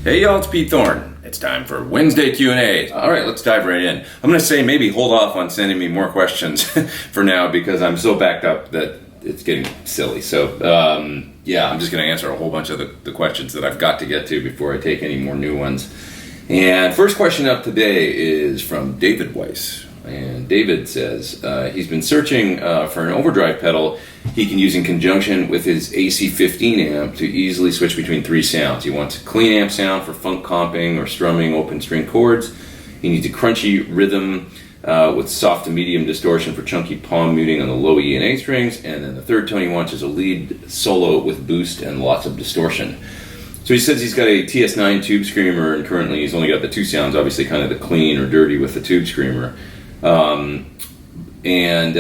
Hey y'all, it's Pete Thorn. It's time for Wednesday Q&A. All right, let's dive right in. I'm going to say maybe hold off on sending me more questions for now because I'm so backed up that it's getting silly. So, yeah, I'm just going to answer a whole bunch of the questions that I've got to get to before I take any more new ones. And first question up today is from David Weiss. And David says he's been searching for an overdrive pedal he can use in conjunction with his AC15 amp to easily switch between three sounds. He wants a clean amp sound for funk comping or strumming open string chords. He needs a crunchy rhythm with soft to medium distortion for chunky palm muting on the low E and A strings. And then the third tone he wants is a lead solo with boost and lots of distortion. So he says he's got a TS9 tube screamer, and currently he's only got the two sounds, obviously kind of the clean or dirty with the tube screamer. And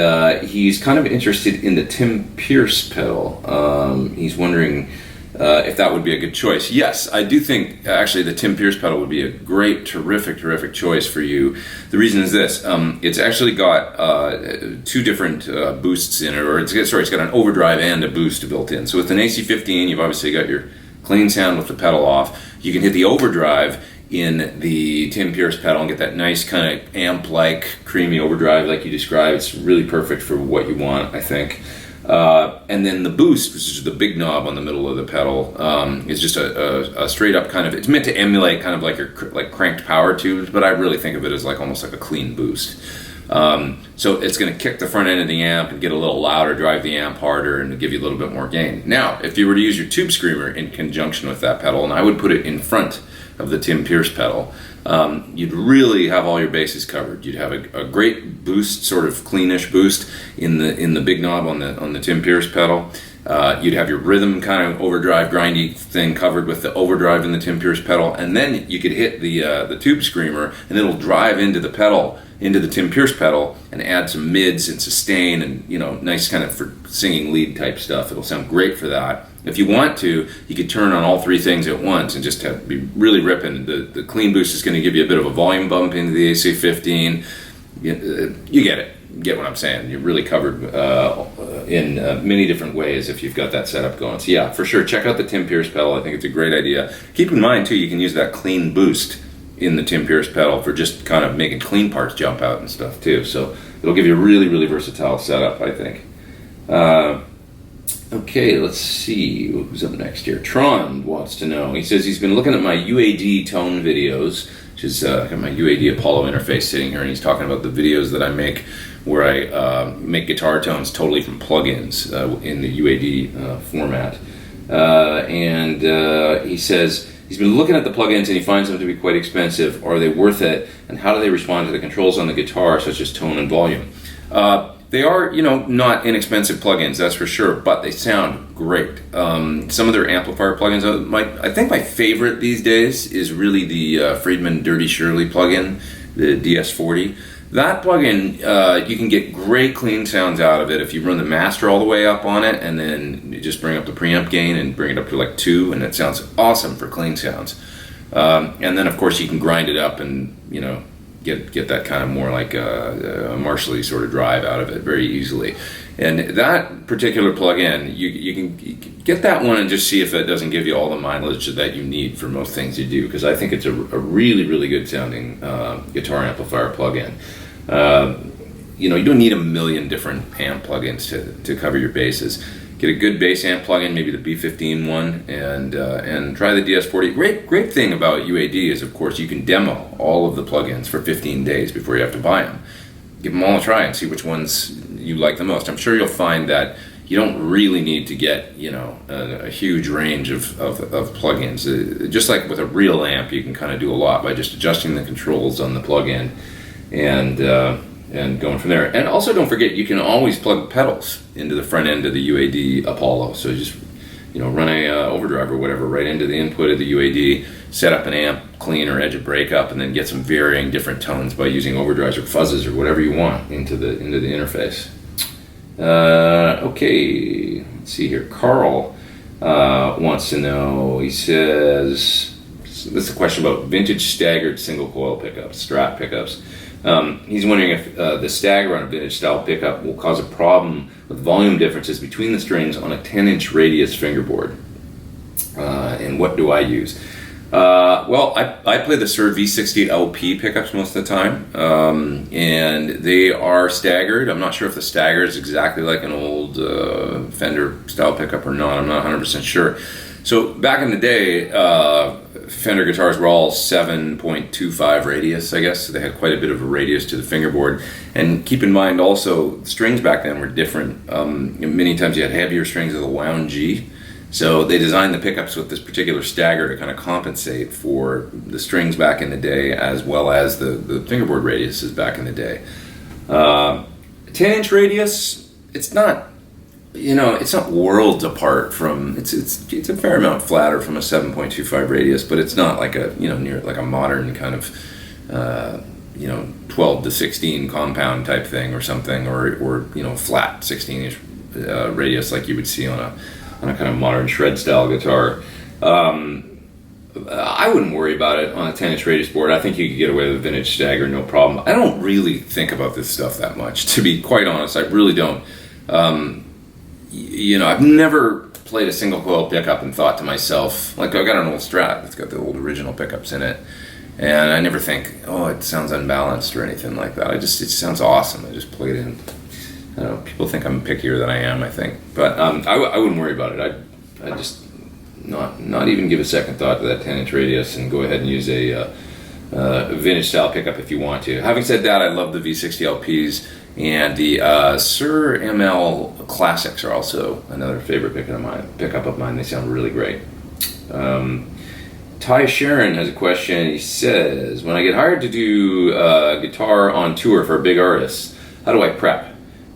he's kind of interested in the Tim Pierce pedal. He's wondering if that would be a good choice. Yes, I do think actually the Tim Pierce pedal would be a great, terrific choice for you. The reason is this: it's actually got two different boosts in it, or it's got an overdrive and a boost built in. So with an AC15, you've obviously got your clean sound with the pedal off. You can hit the overdrive in the Tim Pierce pedal and get that nice kind of amp-like creamy overdrive like you described. It's really perfect for what you want, I think. And then the boost, which is the big knob on the middle of the pedal, is just a straight up kind of, it's meant to emulate kind of like your cranked power tubes, but I really think of it as almost like a clean boost. So it's going to kick the front end of the amp and get a little louder, drive the amp harder, and give you a little bit more gain. Now, if you were to use your tube screamer in conjunction with that pedal, and I would put it in front of the Tim Pierce pedal, you'd really have all your bases covered. You'd have a great boost, sort of cleanish boost in the big knob on the Tim Pierce pedal. You'd have your rhythm kind of overdrive grindy thing covered with the overdrive in the Tim Pierce pedal, and then you could hit the tube screamer and it'll drive into the pedal, into the Tim Pierce pedal, and add some mids and sustain and nice kind of for singing lead type stuff. It'll sound great for that. If you want to, you could turn on all three things at once and just be really ripping. The clean boost is going to give you a bit of a volume bump into the AC15. You get it. You get what I'm saying. You're really covered in many different ways if you've got that setup going. So yeah, for sure, check out the Tim Pierce pedal. I think it's a great idea. Keep in mind too, you can use that clean boost in the Tim Pierce pedal for just kind of making clean parts jump out and stuff too. So it'll give you a really versatile setup, I think. Okay, let's see who's up next here. Tron wants to know. He says he's been looking at my UAD tone videos, which is got my UAD Apollo interface sitting here, and he's talking about the videos that I make where I make guitar tones totally from plugins in the UAD format. And he says he's been looking at the plugins and he finds them to be quite expensive. Are they worth it? And how do they respond to the controls on the guitar, such as tone and volume? They are, not inexpensive plugins, that's for sure, but they sound great. Some of their amplifier plugins, I think my favorite these days is really the Friedman Dirty Shirley plugin, the DS40. That plugin, you can get great clean sounds out of it if you run the master all the way up on it, and then you just bring up the preamp gain and bring it up to 2, and it sounds awesome for clean sounds. And then, of course, you can grind it up and, get that kind of more like a Marshall-y sort of drive out of it very easily. And that particular plug-in, you can get that one and just see if it doesn't give you all the mileage that you need for most things you do, because I think it's a really good sounding guitar amplifier plug-in. You don't need a million different amp plugins to cover your basses. Get a good bass amp plugin, maybe the B15 one, and try the DS40. Great thing about UAD is, of course, you can demo all of the plugins for 15 days before you have to buy them. Give them all a try and see which ones you like the most. I'm sure you'll find that you don't really need to get a huge range of plugins. Just like with a real amp, you can kind of do a lot by just adjusting the controls on the plugin and going from there. And also don't forget, you can always plug pedals into the front end of the UAD Apollo. So just run a overdrive or whatever right into the input of the UAD, set up an amp clean or edge of breakup, and then get some varying different tones by using overdrives or fuzzes or whatever you want into the interface. Okay, let's see here. Carl wants to know. He says, this is a question about vintage staggered single coil pickups, Strat pickups. He's wondering if the stagger on a vintage style pickup will cause a problem with volume differences between the strings on a 10-inch radius fingerboard. And what do I use? Well, I play the Sir V60 LP pickups most of the time, and they are staggered. I'm not sure if the stagger is exactly like an old Fender style pickup or not. I'm not 100% sure. So back in the day, Fender guitars were all 7.25 radius, I guess. So they had quite a bit of a radius to the fingerboard. And keep in mind also, strings back then were different. Many times you had heavier strings with a wound G. So they designed the pickups with this particular stagger to kind of compensate for the strings back in the day, as well as the fingerboard radiuses back in the day. 10-inch radius, it's not worlds apart from, it's a fair amount flatter from a 7.25 radius, but it's not like a, near like a modern kind of, 12 to 16 compound type thing or something, or flat 16-inch radius like you would see on a kind of modern shred style guitar. I wouldn't worry about it on a 10-inch radius board. I think you could get away with a vintage stagger, no problem. I don't really think about this stuff that much, to be quite honest. I really don't. I've never played a single coil pickup and thought to myself, like, I got an old Strat that's got the old original pickups in it, and I never think, oh, it sounds unbalanced or anything like that. It sounds awesome. I just play it in. I don't know, people think I'm pickier than I am, I think. But I wouldn't worry about it. I'd just not even give a second thought to that 10-inch radius and go ahead and use a vintage style pickup if you want to. Having said that, I love the V60 LPs, and the Sir ML Classics are also another favorite pickup of mine. They sound really great. Ty Sharon has a question. He says, when I get hired to do guitar on tour for a big artist, how do I prep?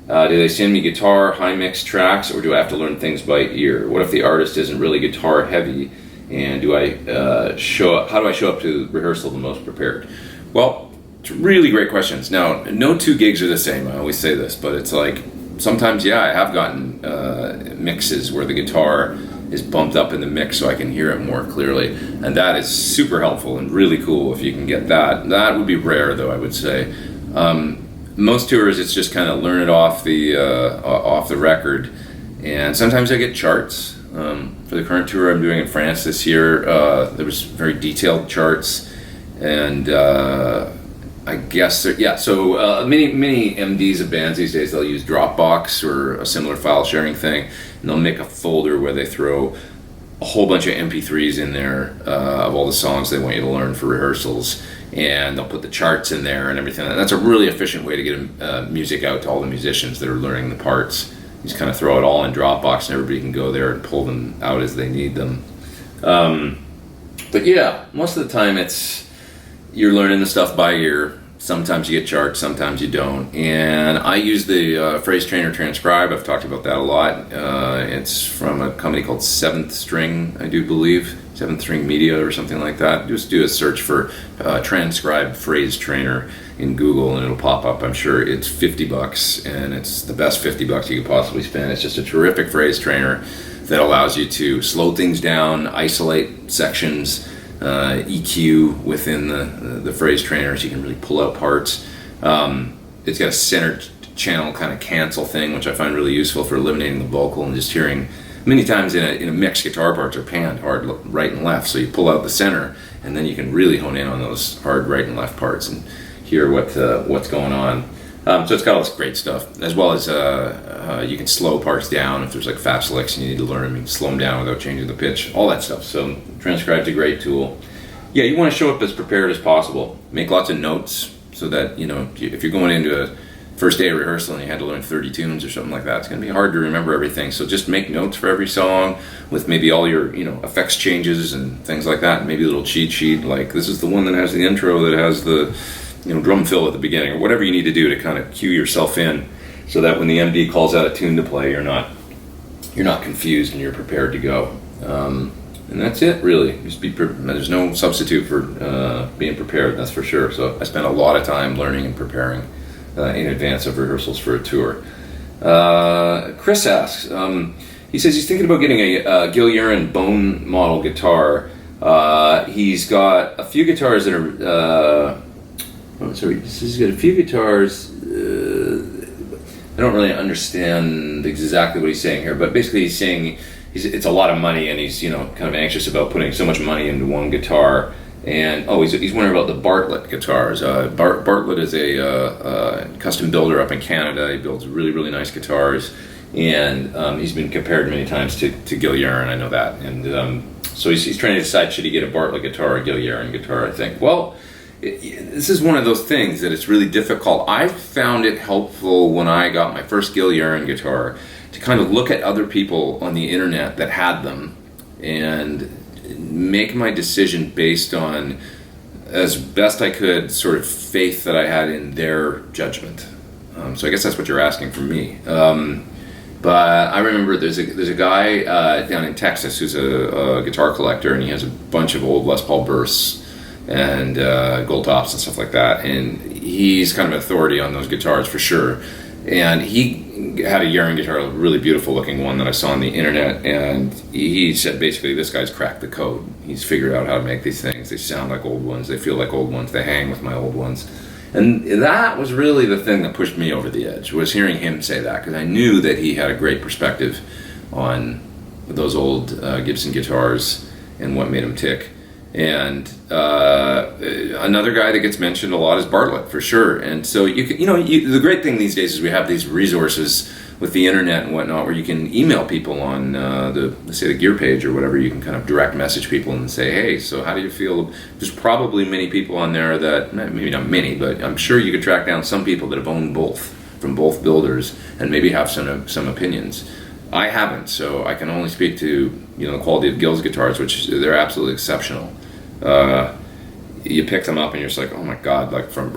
Do they send me guitar, high mix tracks, or do I have to learn things by ear? What if the artist isn't really guitar heavy, and how do I show up to rehearsal the most prepared? Well, it's really great questions. Now, no two gigs are the same. I always say this, but it's like sometimes, I have gotten mixes where the guitar is bumped up in the mix so I can hear it more clearly, and that is super helpful and really cool if you can get that. That would be rare, though, I would say. Most tours, it's just kind of learn it off the record, and sometimes I get charts. For the current tour I'm doing in France this year, there was very detailed charts, and I guess so many MDs of bands these days, they'll use Dropbox or a similar file sharing thing, and they'll make a folder where they throw a whole bunch of MP3s in there of all the songs they want you to learn for rehearsals, and they'll put the charts in there and everything. That's a really efficient way to get music out to all the musicians that are learning the parts. You just kind of throw it all in Dropbox, and everybody can go there and pull them out as they need them. But yeah, most of the time you're learning the stuff by ear. Sometimes you get charts, sometimes you don't. And I use the Phrase Trainer Transcribe. I've talked about that a lot. It's from a company called Seventh String, I do believe. Seventh String Media or something like that. Just do a search for Transcribe Phrase Trainer in Google and it'll pop up. I'm sure it's $50 and it's the best $50 you could possibly spend. It's just a terrific phrase trainer that allows you to slow things down, isolate sections, EQ within the phrase trainer, so you can really pull out parts. It's got a center channel kind of cancel thing, which I find really useful for eliminating the vocal and just hearing. Many times in a mix, guitar parts are panned hard right and left, so you pull out the center, and then you can really hone in on those hard right and left parts and hear what's going on. So it's got all this great stuff, as well as you can slow parts down if there's like fast licks and you need to learn them. You can slow them down without changing the pitch, all that stuff. So Transcribe's a great tool. Yeah, you want to show up as prepared as possible. Make lots of notes so that, if you're going into a first day of rehearsal and you had to learn 30 tunes or something like that, it's going to be hard to remember everything. So just make notes for every song with maybe all your, effects changes and things like that. And maybe a little cheat sheet, like this is the one that has the intro that has the drum fill at the beginning, or whatever you need to do to kind of cue yourself in so that when the MD calls out a tune to play, you're not confused and you're prepared to go. And that's it, really. Just there's no substitute for being prepared, that's for sure. So I spent a lot of time learning and preparing in advance of rehearsals for a tour. Chris asks, he says he's thinking about getting a Gil Yaron bone model guitar. He's got a few guitars that are he's got a few guitars. I don't really understand exactly what he's saying here, but basically he's saying it's a lot of money, and he's kind of anxious about putting so much money into one guitar. And he's wondering about the Bartlett guitars. Bartlett is a custom builder up in Canada. He builds really, really nice guitars, and he's been compared many times to Gil Yaron. I know that, and so he's trying to decide, should he get a Bartlett guitar or a Gil Yaron guitar. I think, well, this is one of those things that it's really difficult. I found it helpful when I got my first Gil Yaron guitar to kind of look at other people on the internet that had them and make my decision based on, as best I could, sort of faith that I had in their judgment. So I guess that's what you're asking from me. But I remember there's a guy down in Texas who's a guitar collector, and he has a bunch of old Les Paul bursts and gold tops and stuff like that. And he's kind of an authority on those guitars for sure. And he had a Yaron guitar, a really beautiful looking one that I saw on the internet, and he said basically this guy's cracked the code. He's figured out how to make these things. They sound like old ones, they feel like old ones, they hang with my old ones. And that was really the thing that pushed me over the edge, was hearing him say that, because I knew that he had a great perspective on those old Gibson guitars and what made them tick. And another guy that gets mentioned a lot is Bartlett, for sure. And so the great thing these days is we have these resources with the internet and whatnot, where you can email people on the gear page or whatever. You can kind of direct message people and say, hey, so how do you feel? There's probably many people on there that, maybe not many, but I'm sure you could track down some people that have owned both, from both builders, and maybe have some opinions. I haven't, so I can only speak to the quality of Gil's guitars, which they're absolutely exceptional. You pick them up and you're just like, oh my god, like from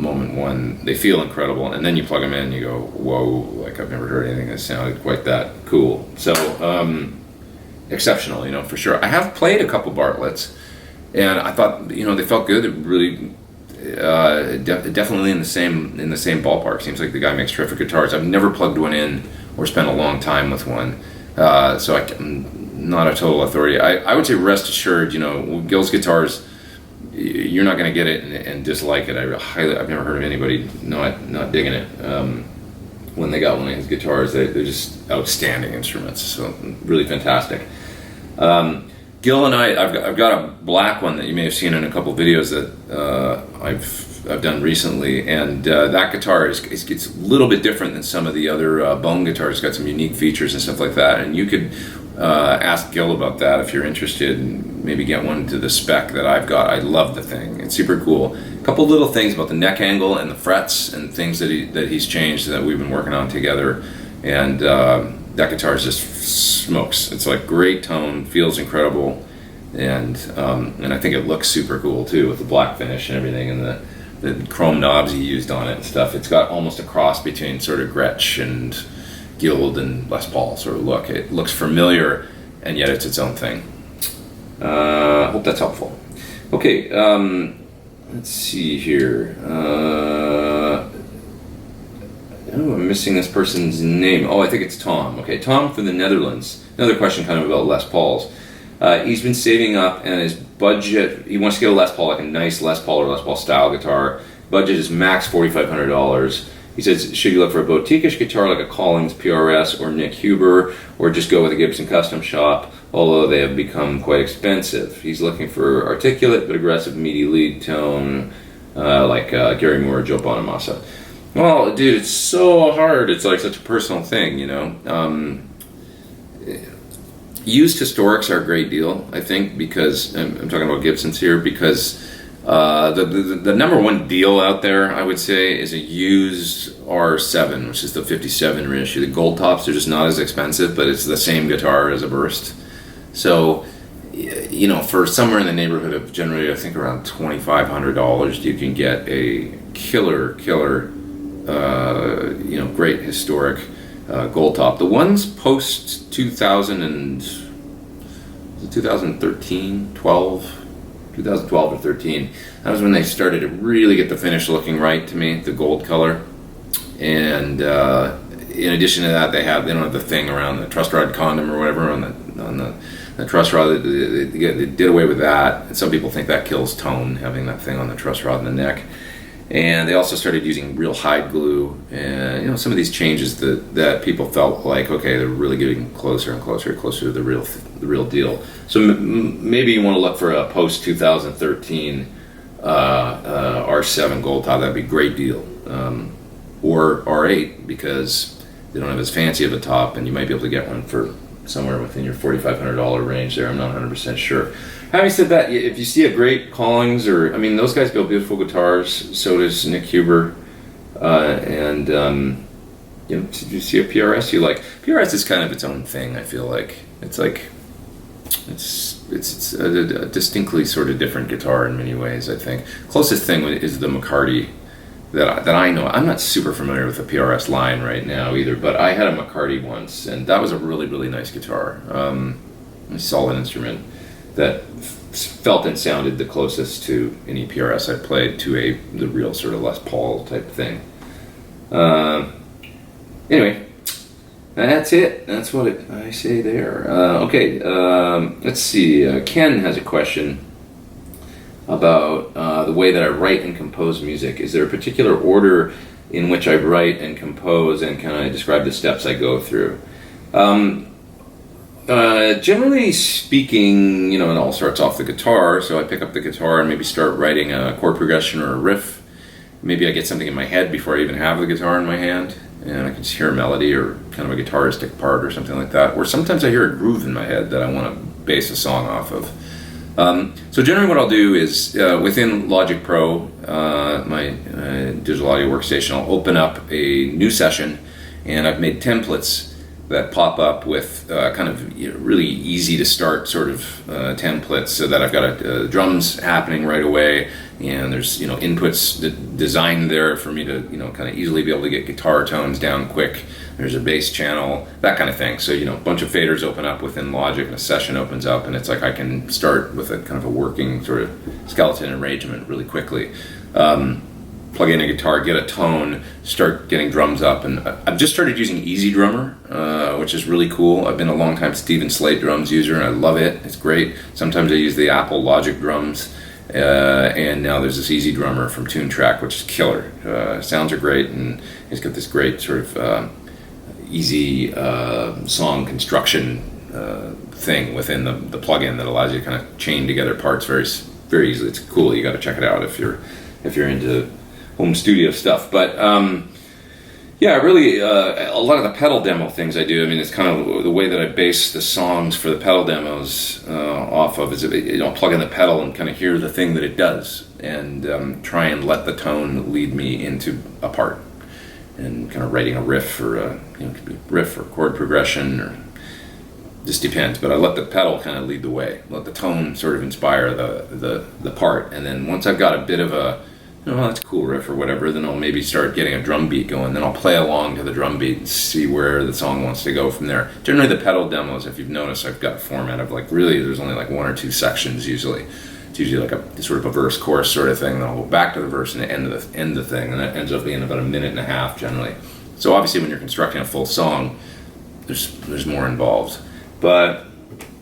moment one, they feel incredible, and then you plug them in and you go, whoa, like I've never heard anything that sounded quite that cool. So exceptional, for sure. I have played a couple Bartletts, and I thought they felt good. It really definitely in the same ballpark. Seems like the guy makes terrific guitars. I've never plugged one in or spent a long time with one, so I'm not a total authority. I would say rest assured, Gil's guitars, you're not going to get it and dislike it. I've never heard of anybody not digging it. When they got one of his guitars, they're just outstanding instruments. So really fantastic. Gil and I've got a black one that you may have seen in a couple videos that I've done recently, and that guitar it's a little bit different than some of the other bone guitars. It's got some unique features and stuff like that, and you could ask Gil about that if you're interested, and maybe get one to the spec that I've got. I love the thing. It's super cool. A couple little things about the neck angle and the frets and things that he's changed that we've been working on together, and that guitar just smokes. It's like great tone, feels incredible, and I think it looks super cool too with the black finish and everything, and the chrome knobs he used on it and stuff. It's got almost a cross between sort of Gretsch and Guild and Les Paul sort of look. It looks familiar, and yet it's its own thing. Hope that's helpful. Okay, let's see here. I'm missing this person's name. Oh, I think it's Tom. Okay, Tom from the Netherlands. Another question kind of about Les Pauls. He's been saving up, and his budget, he wants to get a Les Paul, like a nice Les Paul or Les Paul style guitar. Budget is max $4,500. He says, should you look for a boutique-ish guitar like a Collins PRS or Nick Huber, or just go with a Gibson Custom Shop, although they have become quite expensive. He's looking for articulate but aggressive meaty lead tone, like Gary Moore or Joe Bonamassa. Well, dude, it's so hard. It's like such a personal thing, Used historics are a great deal, I think, because I'm talking about Gibsons here, because the number one deal out there, I would say, is a used R7, which is the 57 reissue. The gold tops are just not as expensive, but it's the same guitar as a burst. So, for somewhere in the neighborhood of generally, I think around $2,500, you can get a killer, great historic gold top. The ones post 2013, 2012 or 13, that was when they started to really get the finish looking right to me, the gold color. And in addition to that, they don't have the thing around the truss rod condom or whatever on the truss rod. They did away with that. And some people think that kills tone, having that thing on the truss rod in the neck. And they also started using real hide glue, and some of these changes that people felt like, okay, they're really getting closer and closer to the real deal. So maybe you want to look for a post 2013 R7 gold top. That'd be a great deal, or R8, because they don't have as fancy of a top, and you might be able to get one for somewhere within your $4,500 range there. I'm not 100% sure. Having said that, if you see a great Collings, those guys build beautiful guitars. So does Nick Huber, and if you see a PRS you like, PRS is kind of its own thing. I feel like it's a distinctly sort of different guitar in many ways. I think closest thing is the McCarty that I know. I'm not super familiar with the PRS line right now either, but I had a McCarty once, and that was a really, really nice guitar. A solid instrument that felt and sounded the closest to any PRS I played, to the real sort of Les Paul type thing. Anyway, that's it. That's what I say there. Okay, let's see. Ken has a question about the way that I write and compose music. Is there a particular order in which I write and compose, and can I describe the steps I go through? Generally speaking, it all starts off the guitar, so I pick up the guitar and maybe start writing a chord progression or a riff. Maybe I get something in my head before I even have the guitar in my hand, and I can just hear a melody or kind of a guitaristic part or something like that. Or sometimes I hear a groove in my head that I want to base a song off of. So generally what I'll do is, within Logic Pro, my digital audio workstation, I'll open up a new session, and I've made templates that pop up with kind of really easy to start sort of templates, so that I've got drums happening right away, and there's inputs designed there for me to kind of easily be able to get guitar tones down quick. There's a bass channel, that kind of thing. So a bunch of faders open up within Logic, and a session opens up, and it's like I can start with a kind of a working sort of skeleton arrangement really quickly. Plug in a guitar, get a tone, start getting drums up, and I've just started using Easy Drummer, which is really cool. I've been a long time Steven Slate drums user, and I love it. It's great. Sometimes I use the Apple Logic drums, and now there's this Easy Drummer from TuneTrack, which is killer. Sounds are great, and it's got this great sort of easy song construction thing within the plugin that allows you to kind of chain together parts very, very easily. It's cool. You got to check it out if you're into home studio stuff. But really a lot of the pedal demo things I do, it's kind of the way that I base the songs for the pedal demos off of is plug in the pedal and kind of hear the thing that it does, and try and let the tone lead me into a part, and kind of writing a riff, or it could be riff or chord progression, or just depends. But I let the pedal kind of lead the way, let the tone sort of inspire the part, and then once I've got a bit of a that's a cool riff or whatever, then I'll maybe start getting a drum beat going. Then I'll play along to the drum beat and see where the song wants to go from there. Generally the pedal demos, if you've noticed, I've got a format of there's only one or two sections usually. It's usually like a sort of a verse chorus sort of thing, then I'll go back to the verse and end the thing, and that ends up being about a minute and a half generally. So obviously when you're constructing a full song, there's more involved. But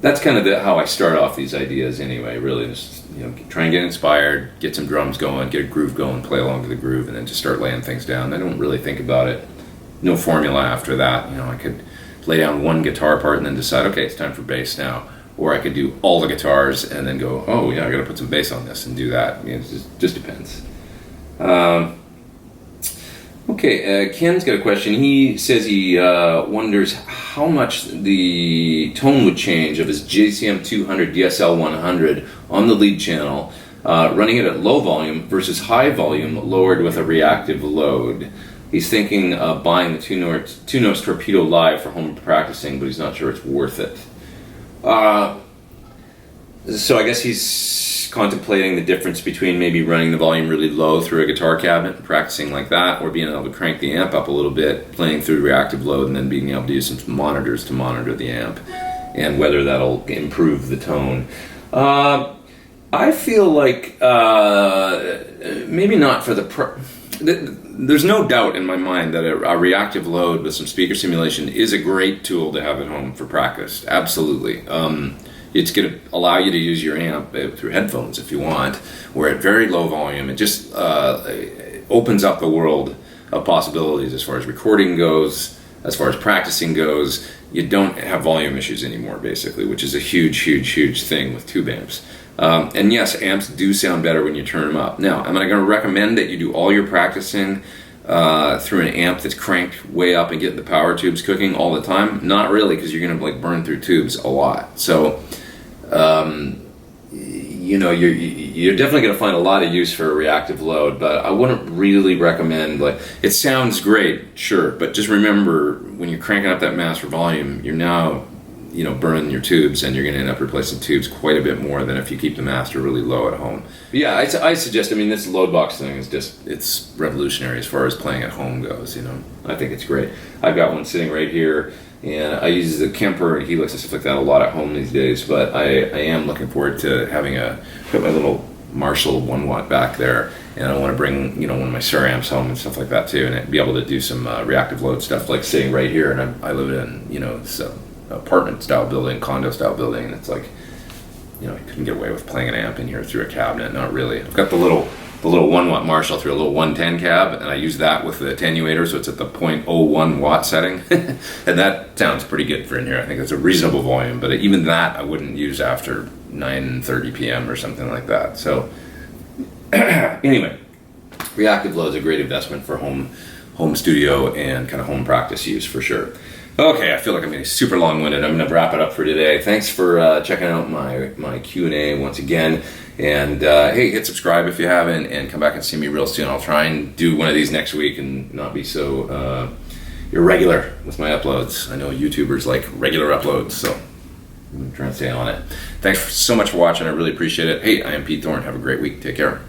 that's kind of how I start off these ideas anyway, really. Just try and get inspired, get some drums going, get a groove going, play along to the groove, and then just start laying things down. I don't really think about it. No formula after that. I could lay down one guitar part and then decide, okay, it's time for bass now. Or I could do all the guitars and then go, oh yeah, I gotta put some bass on this, and do that. It just depends. Okay, Ken's got a question. He says he wonders how much the tone would change of his JCM 200 DSL 100 on the lead channel, running it at low volume versus high volume lowered with a reactive load. He's thinking of buying the two notes Torpedo Live for home practicing, but he's not sure it's worth it. So I guess he's contemplating the difference between maybe running the volume really low through a guitar cabinet and practicing like that, or being able to crank the amp up a little bit, playing through reactive load, and then being able to use some monitors to monitor the amp, and whether that'll improve the tone. I feel like maybe not for there's no doubt in my mind that a reactive load with some speaker simulation is a great tool to have at home for practice. Absolutely. It's going to allow you to use your amp through headphones if you want, or at very low volume. It just opens up the world of possibilities as far as recording goes, as far as practicing goes. You don't have volume issues anymore, basically, which is a huge thing with tube amps. And yes, amps do sound better when you turn them up. Now, am I going to recommend that you do all your practicing through an amp that's cranked way up and get the power tubes cooking all the time? Not really, because you're going to like burn through tubes a lot. So, you're definitely going to find a lot of use for a reactive load, but I wouldn't really recommend, like, it sounds great, sure, but just remember, when you're cranking up that master volume, you're now, burning your tubes, and you're going to end up replacing tubes quite a bit more than if you keep the master really low at home. But yeah, I suggest, this load box thing is it's revolutionary as far as playing at home goes, I think it's great. I've got one sitting right here, and I use the Kemper and Helix and stuff like that a lot at home these days, but I am looking forward to having put my little Marshall 1-watt back there, and I want to bring, one of my Sur amps home and stuff like that too, and be able to do some reactive load stuff, like sitting right here, and I live in, this apartment style building, condo style building, and it's like, I couldn't get away with playing an amp in here through a cabinet, not really. I've got the little 1-watt Marshall through a little 110 cab, and I use that with the attenuator, so it's at the 0.01 watt setting, and that sounds pretty good for in here. I think it's a reasonable volume, but even that I wouldn't use after 9:30 p.m. or something like that. So anyway, reactive load is a great investment for home studio and kind of home practice use for sure. Okay, I feel like I'm getting super long-winded. I'm going to wrap it up for today. Thanks for checking out my Q&A once again. And hey, hit subscribe if you haven't, and come back and see me real soon. I'll try and do one of these next week and not be so irregular with my uploads. I know YouTubers like regular uploads, so I'm trying to stay on it. Thanks so much for watching. I really appreciate it. Hey, I am Pete Thorn. Have a great week. Take care.